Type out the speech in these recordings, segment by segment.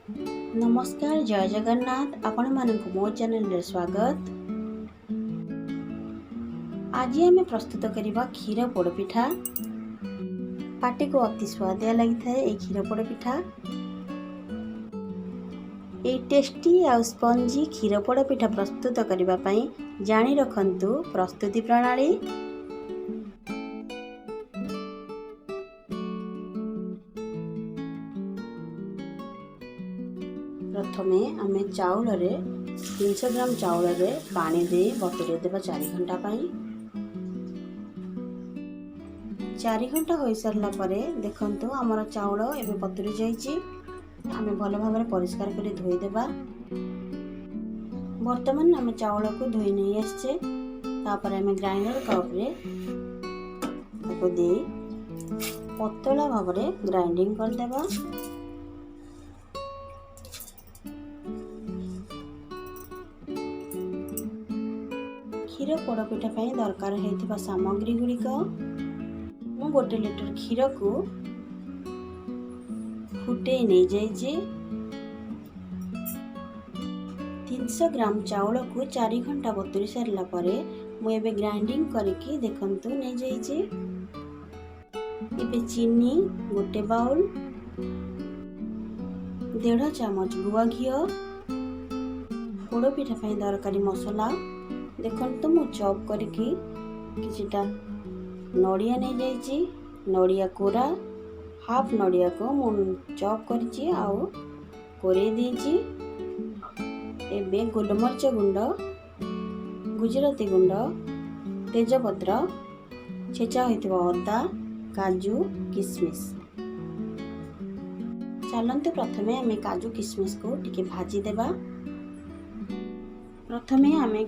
नमस्कार जय जगन्नाथ आपण मानक मो चैनल रे स्वागत। आज आम प्रस्तुत करवा क्षीर पोड़पिठा। पाटी को अति स्वादिया लगी था ये क्षीर पोड़पिठा। ये टेस्टी आ स्पंजी क्षीर पोड़पिठा प्रस्तुत करने पाई जानी रखंतु प्रस्तुति प्रणाली। प्रथमे आमे चाउल रे 300 ग्राम चाउल रे पानी दे बतुरे देबा 4 घंटा पाई। 4 घंटा हो सारला परे देखंतु हमर चाउल एबे बतुरी जाईची। आमे भलो भाबरे परिष्कार करी धोई देबा। वर्तमान आमे चाउल को धोई नहीं आछे। तापर आमे ग्राइंडर कप रे ताको दे पतला भाबरे ग्राइंडिंग कर देबा। क्षीर पोड़पिठा दरकार होइथिबा सामग्री गुड़िक मु 1 लिटर क्षीर को फुटे नहीं जाइए। 300 ग्राम चाउल को 4 घंटा बतुरी सारला परे मुझे ग्राइंडिंग करके देखंतु नहीं जाइए। एबे चीनी 1 बाउल, 1.5 चामच गुआ घी, पोड़पिठा दरकारी मसला देखंतु मु चॉप करके किछिटा नड़िया नहीं जाइए। नड़िया कोरा हाफ नड़िया को मु चॉप करछि आउ कोरे दीछि। एबे गोलमरिच गुंड, गुजराती गुंड, तेजपत्र, छेचा होइतबा अदा, काजू, किशमिश। चलंतु प्रथमे आमे काजू किशमिश को टिके भाजी देबा। प्रथमे आमे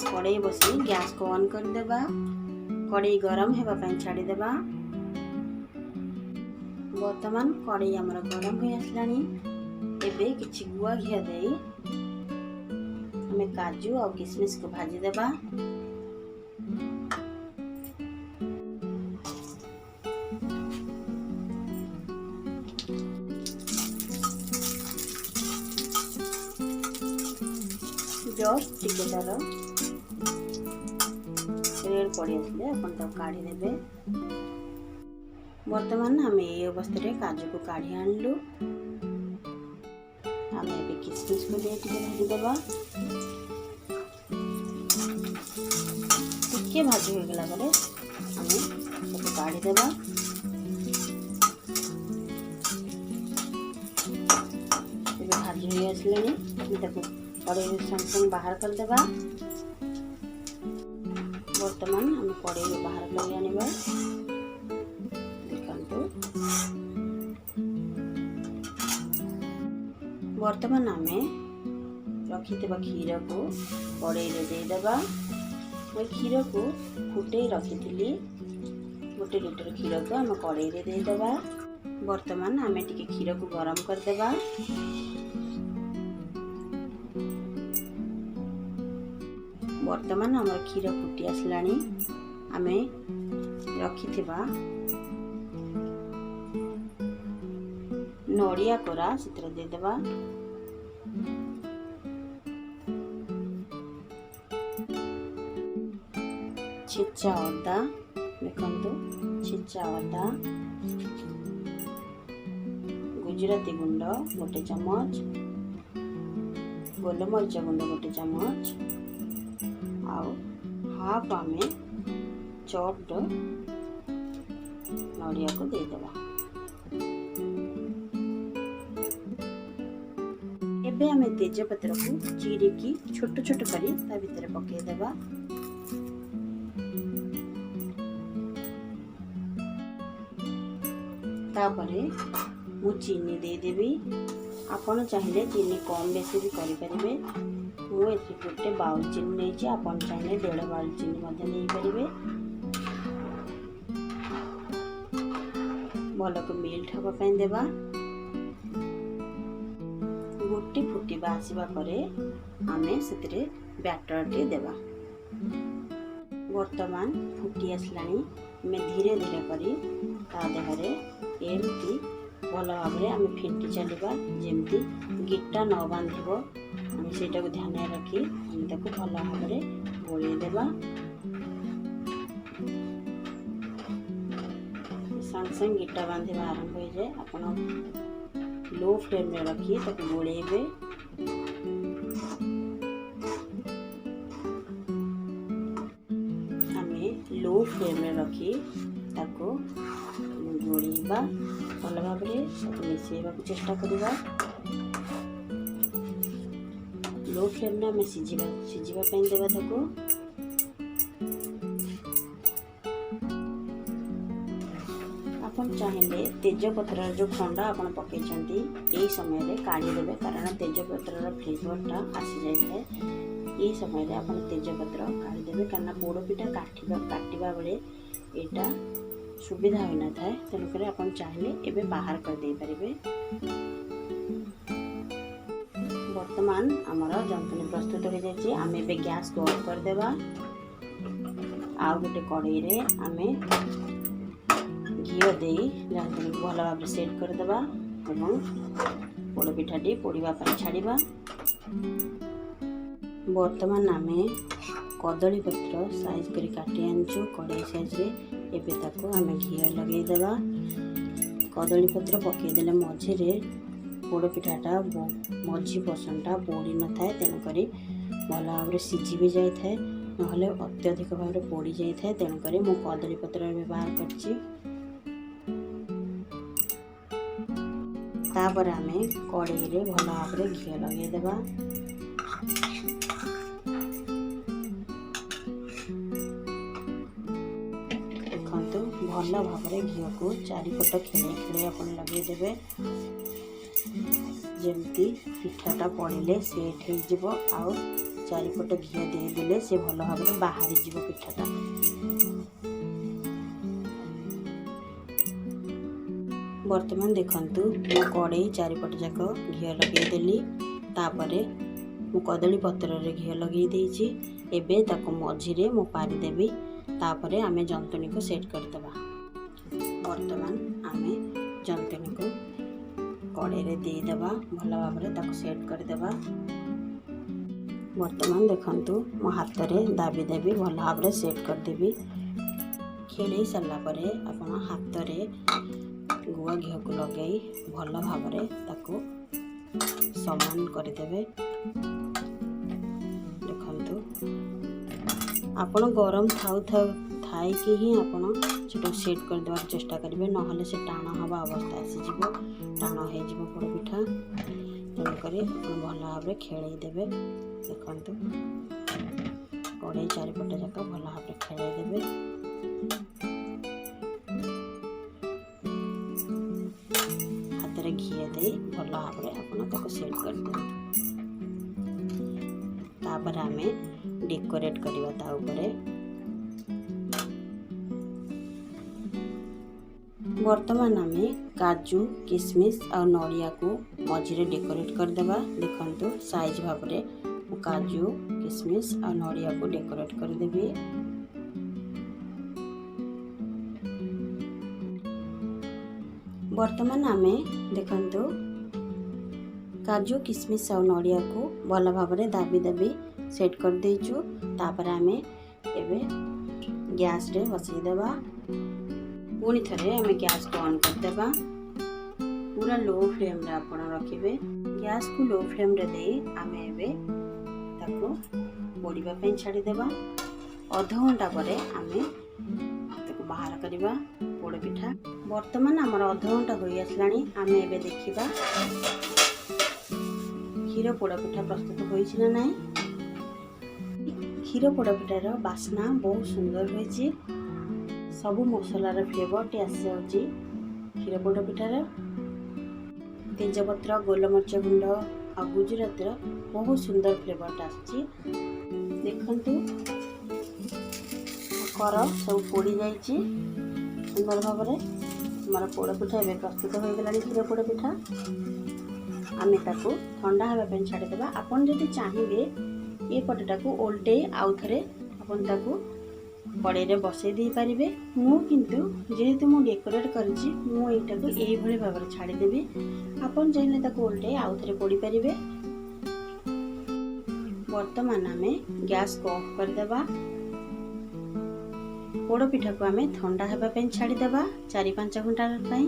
कड़ाई बसी गैस को ऑन कर देबा। कड़ाई गरम हेबा पई छाड़ी देबा। वर्तमान कड़ाई हमर गरम हो आसलानी। एबे किछि गुआ घिया देई आमे काजू और किशमिश को भाजी देबा। जस्ट टिके तार रेड पड़ी आसले अपन तो काढ़ी देबे। वर्तमान आम ये अवस्था रे काजू को काढ़ी आनलु। आम ए किशमिश को दे टिके भाजी देबा। टिके भाजी हो गला परे आम सबको काढ़ी देबा। ये भाजी हो आसलेनी ताको कड़ाई संग बाहर कर देबा। वर्तमान हम कड़ाई बाहर कर आनिबा। देखंतु वर्तमान आमे रखितबा क्षीर को कड़ाई रे दे देबा। मैं क्षीर को फुटे रखिथिली 1 लिटर क्षीर को हम कड़ाई रे दे देबा। वर्तमान आमे टिके क्षीर को गरम कर देबा। वर्तमान हमर क्षीर फुटी आसलानी। आमे रखिथिबा नड़िया कोरा सितरे दे देबा। छेचा अदा देखंतु छेचा अदा, गुजराती गुंड 1 चमच, गोलमरिच गुंड 1 चमच आउ हाफ आमे चॉप्ड नड़िया को दे देबा। एबे आमे तेजपत्र को चीरी की छोट छोट करी ता भीतर पके देबा। तापरे मु चीनी दे देबी। आपण चाहिए चीनी कम बेसी भी करि परिबे। मु एथि 1 बाउल चीनी नेछि। आपण चाहिए 1.5 बाउल चीनी मध्ये नै परिबे। भलो को मेल्ट हबा पई देबा। गोटी फुटीबा आसीबा परे आमे सेतरे बैटर टे देबा। बर्तमान फुटी आसलानी आमे धीरे धीरे करी ता देहरे एमती भल भाव में आम फेंटी चलवा जमती गिटा न बांधब आम से ध्यान रखी आम भल भाव में गोलेदेवा संग संग गिटा बांधा आरंभ हो जाए आप लो फ्लेम में रखी गोलेबे लो फ्लेम में रखी गोलेबा भल भाव में मिसेबा चेष्टा करवा लो फ्लेम में आम सीझापी देवा आपन चाहिए तेजपत्र जो खंडा आपन पकई यही समय काढ़ीदेवे कारण तेजपत्र फ्लेवरटा आसी जाए ये समय आप तेजपत्र काढ़ीदेवे कारण पोड़पिठा काटिबा बेले यहाँ सुविधा हो न था तेणुक आप चाहिए एवं बाहर कर दे पारे। वर्तमान आमर जंतुनी प्रस्तुत हो जाए आम ए गैस को ऑफ करदेवा आउ गोटे कड़ाई रे आम घी दे जंतुनी को भल भाव सेट करदेवा एवं पोड़पिठाटी पोड़ा छाड़ा। वर्तमान आम कदली पत्र साइज कर काटी आनचु कड़ाई साइज रे एबे ताको आम घी लगेदेवा कदली पत्र पकईदे मझे पोड़पिठाटा मझी पोषणटा पोड़ी न था तेणुक भल भाव में सीझी भी जाए ना अत्यधिक भाव में पोड़ी जाए तेणुक मु कदली पत्र व्यवहार करछि। तापर आम कड़ाई रे भल भाव में घी लगेदेवा देखंतु भल भाव में घी को चारिपट खेले खेले आप लगेदेवे जमती पिठाटा पड़े सेट हो आउ चारिपट घी देदेले से भल भाव में बाहरी जीव पिठाटा। वर्तमान देखंतु मो कड़ाई चारिपट जाक घी लगेदेली तापरे मु कदली पत्र रे घी लगे देछि एबे ताको मझिरे मु पारी देबी तापरे आमे जंतुनी को सेट करदेबा। वर्तमान आमे जंतुनी को कड़ाई रे देदेबा भल भाव में सेट करदेबा। वर्तमान देखंतु मो हाथ रे दाबी देबी भल भाव में सेट करदेबी खेले सारा पर आपण हाथ रे गुआ घी को लगे भल भाव में समान करदेबे। देखंतु आपण गरम थाउ थाई कि ही आपण सेटा सेट कर देवार चेष्टा करेंगे ना से टाण हवा अवस्था आसीज टाण हो पोड़पिठा तेणुक भल भाव में खेल देवे। देखंतु कड़ाई चारिपट जाक भल भाव में खेल देवे हाथ में घी दे भल भाव में आप सेट कर दिखाँ तापर आम डेकोरेट करवा ता उपरे। वर्तमान आम काजू किशमिश और नड़िया को मझे डेकोरेट करदेवा। देखंतु साइज भाव में काजू किशमिश और नड़िया को डेकोरेट करदेवी। वर्तमान आम देखंतु काजू किशमिश और नड़िया को भल भाव में दाबी दाबी सेट कर देचु तापर आम एबे गैस रे बसईदेवा पुणी थे आम गैस को ऑन करदेबा पूरा लो फ्लेम रे आपण रखिबे गैस को लो फ्लेम रे दे आम एबे ताको पोड़ीबा पे छाड़ी देबा। आधा घंटा पर आम ताको बाहर करवा पोड़पिठा। वर्तमान आमर आधा घंटा हो आसलानी आम एबे देखिबा क्षीर पोड़पिठा प्रस्तुत होइछि ना नाही। क्षीर पोड़पिठार बास्ना बहुत सुंदर होइछि सबु मसलार फ्लेवरटी आसी जाउछि क्षीर पोड़पिठार। तेजपत्र गोलमरिच गुंड आ गुजरातर बहुत सुंदर फ्लेवरटा आछि। देखंतु कर सब पोड़ी जाइछि सुंदर भाव में हमारा पोड़पिठा एवं प्रस्तुत हो गलानी क्षीर पोड़पिठा। आम ताको ठंडा होगा छाड़ीदेवा। आपन जदि चाहिए ये पटेटा को ओल्टे आउ थे आपन ताको कड़े रे बसई दे पारिबे। मु किंतु जेहेतु मु डेकोरेट करिछि मु एटा को एई भली भाबरे छाडी देबी। आपन चाहिले ताको उल्टे आउ थरे पोड़ी पारिबे। वर्तमान आमे गैस को ऑफ कर देबा। पोड़ पिठा को आमे ठंडा हेबा पे छाडी देबा 4-5 घंटा पई।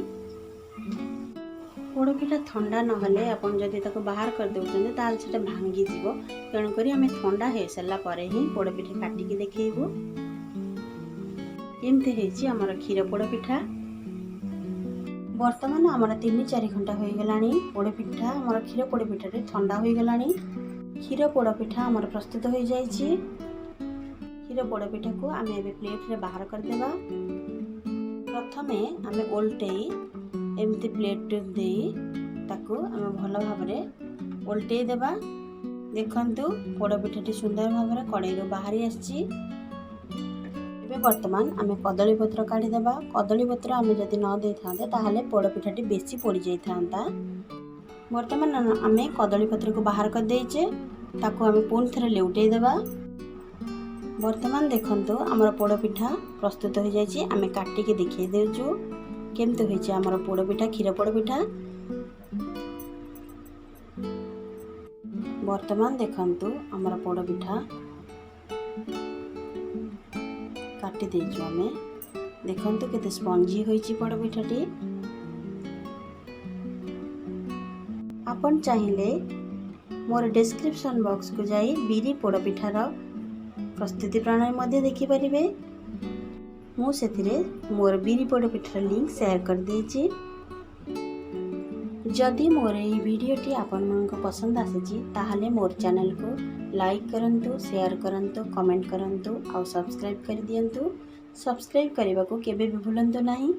पोड़ पिठा ठंडा न हले आपन जदि ताको बाहर कर देउछन ताल सेटा भांगी जीवो। तेणु करी आमे ठंडा हे सला परे ही पोड़ पिठा काटी के देखैबो। एमते हेछि हमर खीर पोड़ पिठा। वर्तमान हमर 3-4 घंटा होई गलानी। पोड़ पिठा हमर खीर पोड़ पिठा रे ठंडा होई गलानी। खीर पोड़ पिठा हमर प्रस्तुत होई जाईछि। खीर पोड़ पिठा को आमे एबे प्लेट रे बाहर कर देबा। प्रथमे आमे उल्टेई एमती प्लेट देई ताको आमे भलो भाबरे उल्टेई देबा। देखंतु पोड़ पिठाटी सुंदर भाबरे कड़ाई रो बाहरी आछि। वर्तमान आमे कदली पत्र काढ़ी देबा। कदली पत्र आमे जदि न दे थांते ताहाले पोड़ पिठाटी बेसी पोड़ी जाई थांता। वर्तमान आमे कदली पत्र को बाहर कर देइचे ताको आमे पुन थरे लेउटेई देबा। वर्तमान देखंतु हमर पोड़ पिठा प्रस्तुत हो जाइछि। आमे काटी के देखै देउछु केमते होइछि हमर पोड़ पिठा खीर पोड़ पिठा। वर्तमान देखंतु हमर पोड़ पिठा काटी देइछु आमे। देखंतु केते स्पंजी होइछि पोड़ पिठाटी। आपन चाहिले मोर डिस्क्रिप्शन बॉक्स को जाई बिरी पोड़ पिठार प्रस्तुति प्रणाली मध्ये देखि परिबे। मु सेथिरे मोर बिरी पोड़ पिठार लिंक शेयर कर देइछि। जदि मोर एई वीडियोटी आपन मनक पसंद आसेछि ताहाले मोर चैनल को लाइक करंतु, शेयर करंतु, कमेंट करंतु और सब्सक्राइब कर दियंतु। सब्सक्राइब करबा को केबे भी भूलंतु नाही।